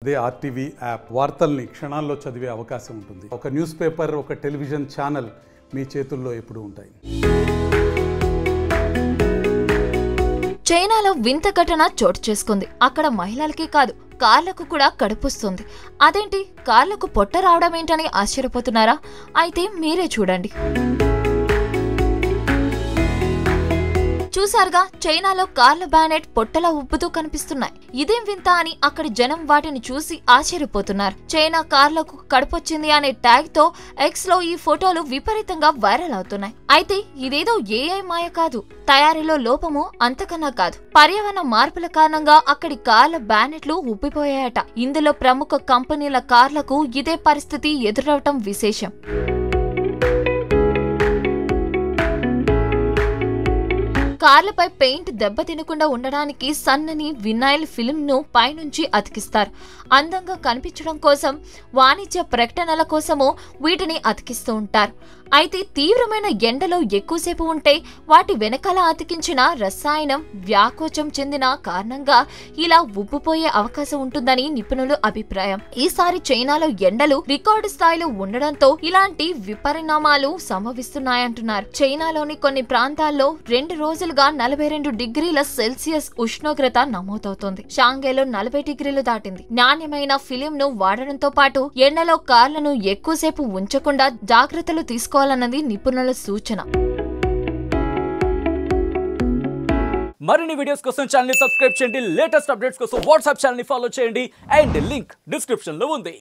అదే RTV app వార్తల్ని క్షణాల్లో చదివే అవకాశం ఉంటుంది. ఒక న్యూస్ పేపర్, ఒక టెలివిజన్ ఛానల్ మీ చేతుల్లో ఎప్పుడూ ఉంటాయి. చైనాలో వింత ఘటన చోటు చేసుకుంది. అక్కడ మహిళలకి కాదు, కార్లకు కూడా కడుపుస్తుంది. అదేంటి, కార్లకు పొట్ట రావడం ఏంటని ఆశ్చర్యపోతున్నారా? అయితే మీరే చూడండి. చూసారుగా, చైనాలో కార్ల బ్యానెట్ పొట్టలా ఉబ్బుతూ కనిపిస్తున్నాయి. ఇదేం వింత అని అక్కడి జనం వాటిని చూసి ఆశ్చర్యపోతున్నారు. చైనా కార్లకు కడుపొచ్చింది అనే ట్యాగ్ తో ఎక్స్ లో ఈ ఫోటోలు విపరీతంగా వైరల్ అవుతున్నాయి. అయితే ఇదేదో ఏఐ మాయ కాదు, తయారీలో లోపము అంతకన్నా కాదు. పర్యావరణ మార్పుల కారణంగా అక్కడి కార్ల బ్యానెట్లు ఉబ్బిపోయాయట. ఇందులో ప్రముఖ కంపెనీల కార్లకు ఇదే పరిస్థితి ఎదురవటం విశేషం. కార్లపై పెయింట్ దెబ్బ తినకుండా ఉండడానికి సన్నని వినైల్ ఫిల్మ్ ను పైనుంచి అతికిస్తారు. అందంగా కనిపించడం కోసం, వాణిజ్య ప్రకటనల కోసము వీటిని అతికిస్తూ ఉంటారు. అయితే తీవ్రమైన ఎండలో ఎక్కువసేపు ఉంటే వాటి వెనకాల అతికించిన రసాయనం వ్యాకోచం చెందిన కారణంగా ఇలా ఉబ్బిపోయే అవకాశం ఉంటుందని నిపుణుల అభిప్రాయం. ఈసారి చైనాలో ఎండలు రికార్డు స్థాయిలో ఉండడంతో ఇలాంటి విపరిణామాలు సంభవిస్తున్నాయంటున్నారు. చైనాలోని కొన్ని ప్రాంతాల్లో 2 రోజులుగా 42 డిగ్రీల సెల్సియస్ ఉష్ణోగ్రత నమోదవుతోంది. షాంఘైలో 40 డిగ్రీలు దాటింది. నాణ్యమైన ఫిలిం ను వాడడంతో పాటు ఎండలో కార్లను ఎక్కువసేపు ఉంచకుండా జాగ్రత్తలు తీసుకోవాలన్నది నిపుణుల సూచన. మరిన్ని వీడియోస్ కోసం ఛానల్ ని సబ్స్క్రైబ్ చేయండి. లేటెస్ట్ అప్డేట్స్ కోసం వాట్సాప్ ఛానల్ ని ఫాలో చేయండి. అండ్ లింక్ డిస్క్రిప్షన్ లో ఉంది.